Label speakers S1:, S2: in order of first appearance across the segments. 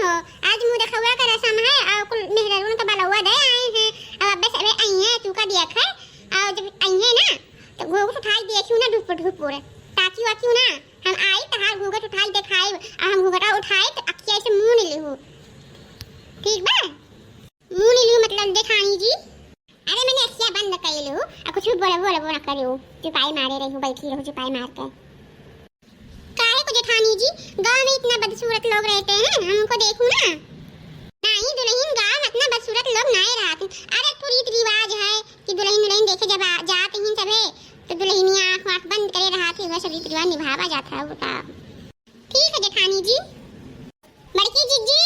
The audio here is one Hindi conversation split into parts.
S1: हो आज मुंह देखा हुआ का रसम है और कुल मेहरून का बलवा दे आए हैं अब अबे सबे आई है तू का देख है और जब आई है ना तो घूंघट उठाई देखियो ना ढुपुर ताकि वाकि ना हम आई तो हार घूंघट उठाई दिखाई और हम घूंघटा उठाए तो अखिया से मुंह नहीं लिहू ठीक बा मुंह नहीं लिहू मतलब देखाई जी अरे मैंने अखिया बंद कर लिहू और कुछ बोले ना करियो चुपाई मारे रही हूं बैठी रहूं चुपाई मार के काहे को जेठानी जी गांव में इतना बदसूरत लोग रहते हैं हमको देखो ना नहीं दुल्हन गांव में इतना बदसूरत लोग नहीं रहते अरे पूरी रिवाज है कि दुल्हन देखे जब जाते हैं सबे तो दुल्हनिया आंख बंद करे रहा थी वह सभी रिवाज निभावा जाता है उनका ठीक है जेठानी जी बड़की जीजी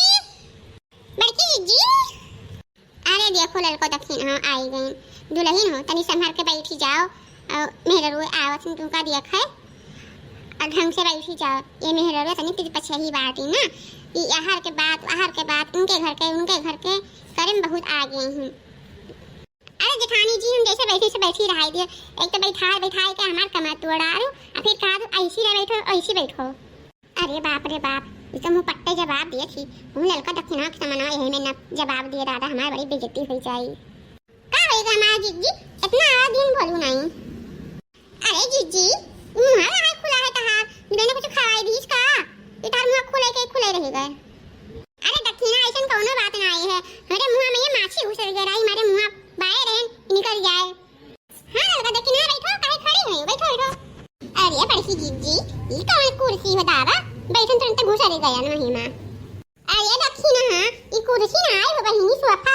S1: अरे देखो लड़को दक्षिण हाँ आई गई दुल्हन हो तनी संभल के बैठी जाओ और मेहरा रोए आवत तुमका देख है और ढंग से बैठी जाओ ये मेहरा रोए तनी तेरी पछे ही बात है ना ये आहार के बाद उनके घर के करे में बहुत आ गए हैं अरे जेठानी जी हम जैसे बैठे से बैठी रहा दिए एक तो बैठाए के हमार कमर तोड़ा और फिर कहा तो ऐसी रह बैठो ऐसी बैठो अरे बाप ये तो मुँह पट्टे जवाब दिए थी हम लड़का दक्षिणा के समना यही में न जवाब दिए दादा हमारी बड़ी बेइज्जती हो जाए का होएगा हमारा जीजी इतना दिन बोलू नहीं अरे जीजी मुंह है खुला है कहा मैंने कुछ खवाई दी इसका इधर मुंह खुले रहेगा अरे दक्षिणा ऐसा कोनो बात ना आई है मेरे मुंह में ये माछी घुस गई हमारे मुंह बाहर है निकल जाए हां लड़का दक्षिणा बैठो काहे खड़ी हो बैठो अरे बड़की जीजी ये कौन कुर्सी है दादा बैठन तुरंत घुसा दे गया ना महिमा अरे दक्षिणा हां ये कुर्सी ना आई बहिनी सोफा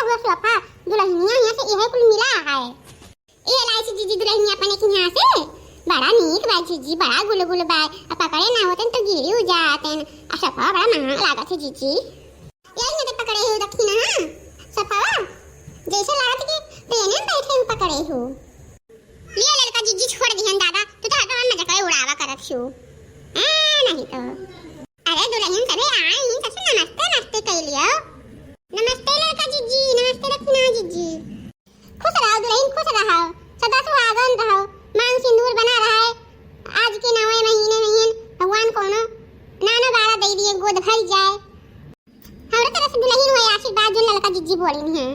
S1: दुल्हनिया यहां से यह कुल मिला है ये लाई से जीजी दुल्हनिया अपने के यहां से बड़ा नीक बा जीजी बड़ा गुल बा पकड़े ना होतन तो गिरी हो जाते आ सफा बड़ा महंगा लागत है जीजी यही ने पकड़े हो दक्षिणा हां सफा जैसे लागत के प्लेन में बैठे हो पकड़े हो लिया लड़का जीजी छोड़ दिहन दादा तो मजा करे उड़ावा करत छू नहीं तो अरे दुल्हन सबे आई सबसे नमस्ते कह लियो नमस्ते लड़का जीजी नमस्ते दक्षिणा जीजी खुश रहो दुल्हन खुश रहो सदा सुहागन रहो मांग सिंदूर बना रहा है आज के 9वें महीने में भगवान कोनो नाना बारा दे दिए गोद भर जाए हमारे तरफ से दुल्हन हुए आशीर्वाद जो लड़का जीजी बोली है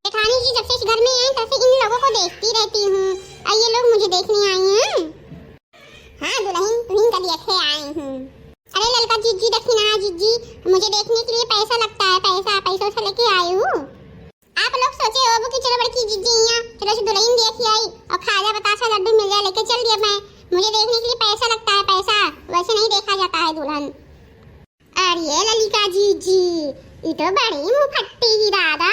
S1: जेठानी जी जब से इस घर में आई तब से इन लोगों को देखती रहती हूँ और ये लोग मुझे देखने आई हैं हाँ दुल्हन तुम्हीं का देखे आई हूँ अरे लड़का जीजी दक्षिणा जीजी मुझे देखने के लिए पैसा लगता है पैसों से लेके आई हूँ आप लोग सोचे हो कि चलो बड़की जीजी यहाँ चलो से दुल्हन देख आई और खाजा बतासा लड्डू मिल जाए लेके चल दिया मैं मुझे देखने के लिए पैसा लगता है पैसा वैसे नहीं देखा जाता है दुल्हन अरे ललिका जीजी ये तो बड़ी मुंह फट्टी ही दादा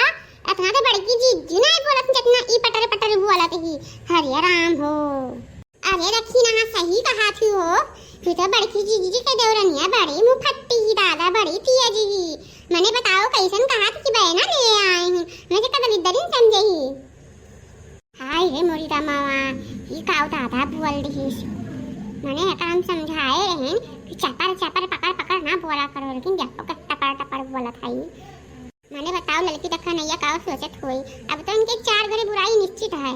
S1: इतना तो बड़की जीजी नहीं बोलत जितना ई पटर बोलत ही हरे राम हो अरे दक्षिणा सही कहा थी हो फिर तो बड़की जीजी के देवरनिया बड़ी मुंह फट्टी ही दादा बड़ी पिया जीजी मैंने बताओ कैसन कहा थी कि बहना ले आए हैं मुझे कदम इधर ही समझे ही हाय रे मोरी रामावा ये काव दादा बोल रही मैंने काम समझाए रहे कि चपर पकड़ ना बोला करो लेकिन जब टपर बोला था मैंने बताओ लड़की देखा नैया काव सोचत हुई अब तो उनके 4 घरे बुराई निश्चित है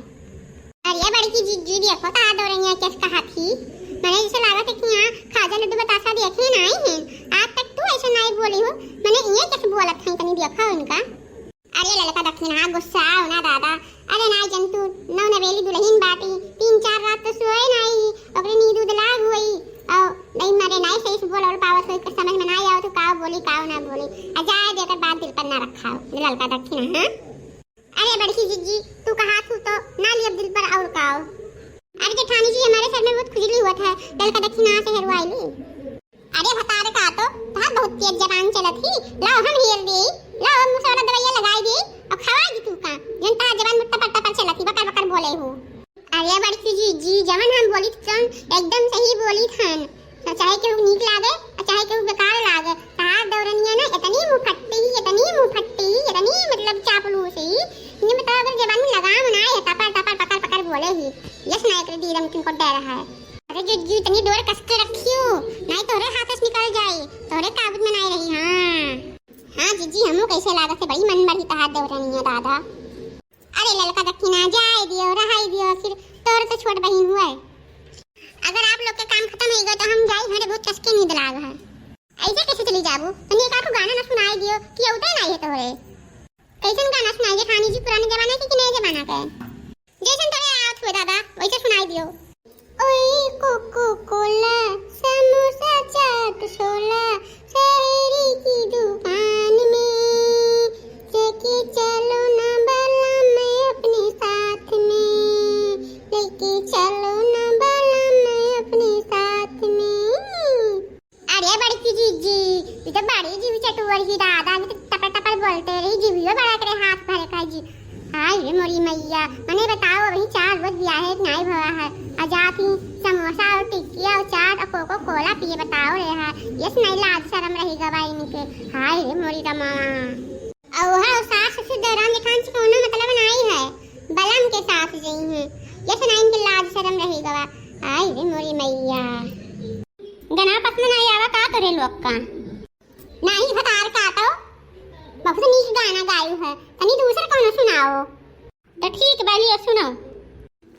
S1: अरे बड़की जीजी देखो ता दौड़िया कैसे कहा थी मैंने जैसे लगा था कि यहाँ खाजा लड्डू बतासा देखे नहीं है आज तक तू ऐसा नहीं बोली हो मैंने ये कैसे बोला था कहीं देखा उनका अरे लड़का दक्षिणा गुस्सा आओ ना दादा अरे ना जंतु नौ नवेली दुल्हन बाटी 3-4 रात तो सोए नहीं ओकरे नींद उदलाग हुई और नहीं मरे नहीं सही से बोल और पावत होई कर समझ में ना आओ तो काव बोली काव ना बोली अजाए देकर बात दिल पर ना रखा लड़का दक्षिणा हां अरे बड़की जीजी तू कहा तू तो ना लिया दिल पर और काव अरे जेठानी जी हमारे सर में बहुत खुजली हुआ था लड़का दक्षिणा से हरवाई ली अरे बता रे का तो बहुत तेज जबान चलत ही लाओ हम हेर दे लाओ मुसवाला दवाइयां लगाई दे और खवा दी तू का जनता जबान मुट्टा पर चलत ही बकर बोले हो अरे बड़की जीजी जवन हम बोली तन एकदम सही बोली थन चाहे केहू नीक लागे चाहे केहू बेकार लागे तार दौरनिया ना इतनी मुंह फट्टी इतनी मतलब चापलूसी ये बता अगर जबान में लगाम ना है टपर पकड़ बोले ही यस ना कर दी रम तुमको डर रहा है अरे जीजी इतनी डोर कस के रखियो नहीं तोरे हाथ से निकल जाए तोरे काबू में नहीं रही हां जीजी हमो कैसे लागत से बड़ी मन मरी तहार दौरनिया दादा अरे ललका दक्षिणा जाए दियो रहाई दियो फिर तोर तो छोट बहन हुआ है अगर आप लोग के काम खत्म हो गए तो हम जाई हमारे बहुत चस्के नींद लाग है ऐसे कैसे चली जाबू तनी एक आखो गाना ना सुनाई दियो लियो कि उतर नहीं है तोरे। कैसन गाना सुनाई दे खानी जी, पुराने जमाना के कि नए जमाना के? जैसन तोरे आवत हो दादा वैसे सुनाई दियो। ओए कोको कोला समोसा चाट छोला शहरी की दुकान में लेके चलो ना बाला मैं अपने साथ में, लेके चलो ना बाला मैं अपने साथ में। अरे बड़ी जीजी ये तो बड़ी जीवी चटुअर ही दादा, ये तो टपर टपर बोलते रही जीवियो बड़ा करे हाथ भरे का जी। हाय रे मोरी मैया, मने बताओ अभी 4 बज गया है नहीं भवा है, आजाती समोसा और टिक्की और चाट और कोको कोला पिए बताओ रे है, यस नहीं लाज शर्म रहेगा भाई इनके। हाय रे मोरी रमा और है सास ससुर दौरान दिखान से कोनो मतलब नहीं है, बलम के साथ गई हैं, यस नहीं इनके लाज शर्म रहेगा। हाय रे मोरी मैया गना पसंद नहीं आवा का करे लोग का नहीं भतार काटो बहुत नीक गाना गायु है, तनी दूसरा कौन सुनाओ। तो ठीक बालियो सुनो।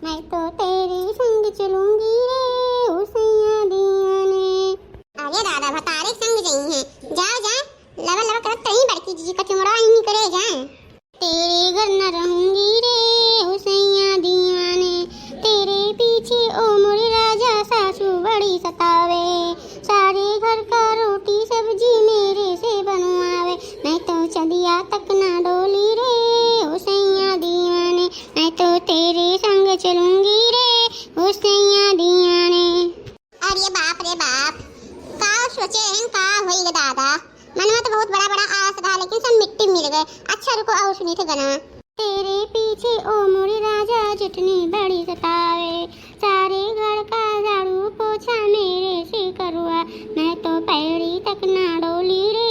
S1: मैं तो तेरे संग चलूंगी रे ओ सैया दिया ने। अरे दादा भतारे संग गई हैं, जाओ जा लवा लवा करत तई बड़की जीजी का चुमड़ा ही करे जाए। तेरे घर न रहूंगी रे ओ सैया दिया ने, तेरे पीछे ओ मोरे राजा सासू बड़ी सतावे, सारे घर का रोटी सब्जी मेरे से बनवावे, मैं तो चलिया तक ना डोली रे ओ सैया दीवाने, मैं तो तेरे संग चलूंगी रे ओ सैया दीवाने। अरे बाप रे बाप का सोचे हैं का होई दादा, मन में तो बहुत बड़ा बड़ा आस था लेकिन सब मिट्टी मिल गए। अच्छा रुको और सुनी थे गाना। तेरे पीछे ओ मोरे राजा चटनी बड़ी सतावे, सारे घर का झाड़ू पोछा मेरे से करवा, मैं तो पैरी तक ना डोली रे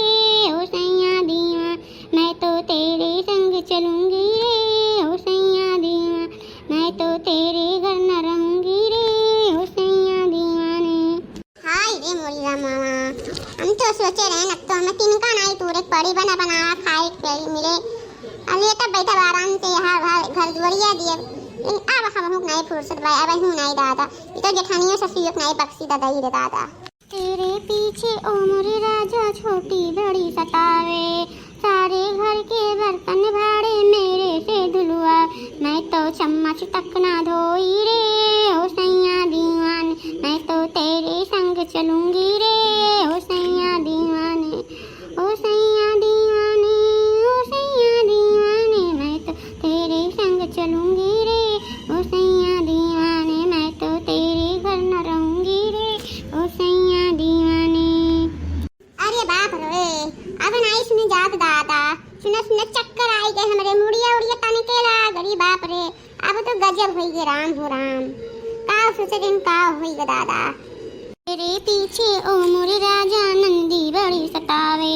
S1: ओ सैया दीवा, मैं तो तेरे संग चलूंगी रे ओ सैया दीवा, मैं तो तेरे घर न रहूंगी रे ओ सैया दीवाने। हाय रे मोरी मामा हम तो सोचे रहे न तो मैं तिनका नहीं तूरे पड़ी बना बना खाए पे मिले, अरे तब बैठा आराम से यहाँ घर दुआरिया दिए, अब हम हुक नहीं फुर्सत भाई अब हूँ नहीं दादा, ये तो जेठानियों ससुर नहीं बख्शी दादा ही रे दादा। तेरे पीछे ओ मोरे राजा छोटी बड़ी सतावे, सारे घर के बर्तन भाड़े मेरे से धुलवा, मैं तो चम्मच तक ना धोई रे ओ सैया दीवान, मैं तो तेरे संग चलूंगी रे ओ सैया दीवाने ओ सैया दीवाने ओ सैया दीवाने, मैं तो तेरे संग चलूंगी रे ओ सैया दीवाने, मैं तो तेरे घर न रहूंगी रे ओ सैया दीवाने। अरे बाप रे अब नहीं सुनी जात दादा, सुना सुना चक्कर आई गए हमारे मुड़िया उड़िया तने के गरी बाप रे, अब तो गजब होई गे राम हो राम, का सोचे दिन का होई गे दादा। तेरे पीछे ओ मोरे राजा नंदी बड़ी सतावे,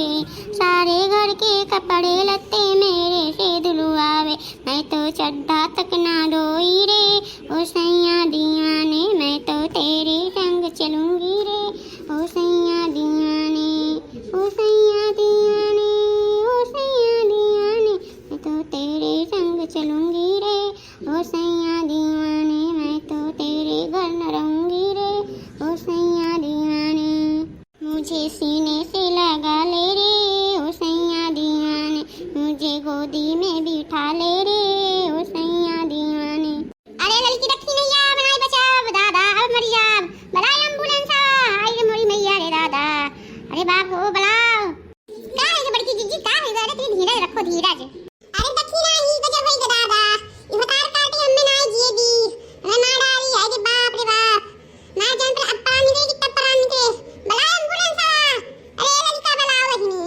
S1: सारे घर के कपड़े लत्ते मेरे से धुलवावे, मैं तो चड्ढा तक ना धोई रे ओ सैया दीवाने, मैं तो तेरे संग चलूंगी रे ओ सैया दीवाने ओ सैया दीवाने ओ सैया दीवाने, मैं तो तेरे संग चलूंगी रे ओ सैया दीवाने, मैं तो तेरे घर न रहूंगी रे ओ सैया दीवाने। मुझे सीने से लगा ले रे ओ सैया दीवाने, मुझे गोदी में बिठा ले रे ओ सैया दीवाने। अरे लड़की रखी नहीं आ बनाई बचाव दादा अब मर जाब, बलाई एम्बुलेंस आई रे मोरी मैया रे दादा। अरे बाप हो बलाओ का है बड़की जीजी का है, अरे तुम धीरज रखो धीरज। अरे देखी ना ही गजब होई दादा, ये बतार काटी हमें ना जिए दी, अरे मां डाली है रे बाप रे बाप, ना जान पर अब पानी देगी तब प्राण निकले, बला एम्बुलेंस अरे लड़का बलाओ बहिनी।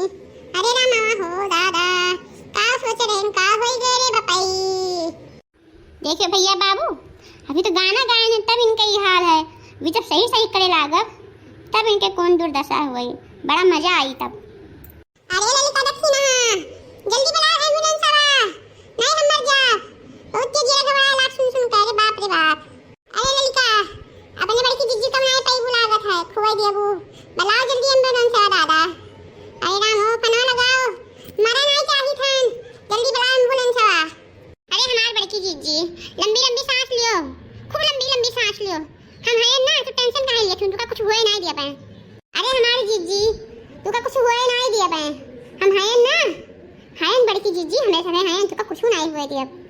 S1: अरे रामा हो दादा का सोच रहे हैं का होई गए रे बपाई। देखियो भैया बाबू अभी तो गाना गाए हैं तब इनका ये हाल है, अभी जब सही सही करे लागब तब इनके कौन दुर्दशा हुई, बड़ा मजा आई तब। अरे ललिता देखी ना जल्दी बुला एम्बुलेंस आवा, नहीं हम मर जा, बहुत तेज घबराए लाग सुन सुन कर बाप रे बाप। अरे ललिता अपने बड़की जीजी का बनाए पाई बुलावत है खुवाई देबू, बुलाओ जल्दी एम्बुलेंस आवा दादा। अरे राम हो पना लगाओ मरा नहीं चाहिए थान, जल्दी बुलाओ एम्बुलेंस आवा। अरे हमार बड़की जीजी लंबी लंबी सांस लियो, खूब लंबी लंबी सांस लियो, हम हैं ना तो टेंशन काहे लिए तुम का कुछ होए नहीं दिया पाए। अरे हमारी जीजी तू का कुछ होए नहीं दिया पाए, हम हैं ना की जीजी हमारे साथ हैं तो का कुछ नहीं हुए दी अब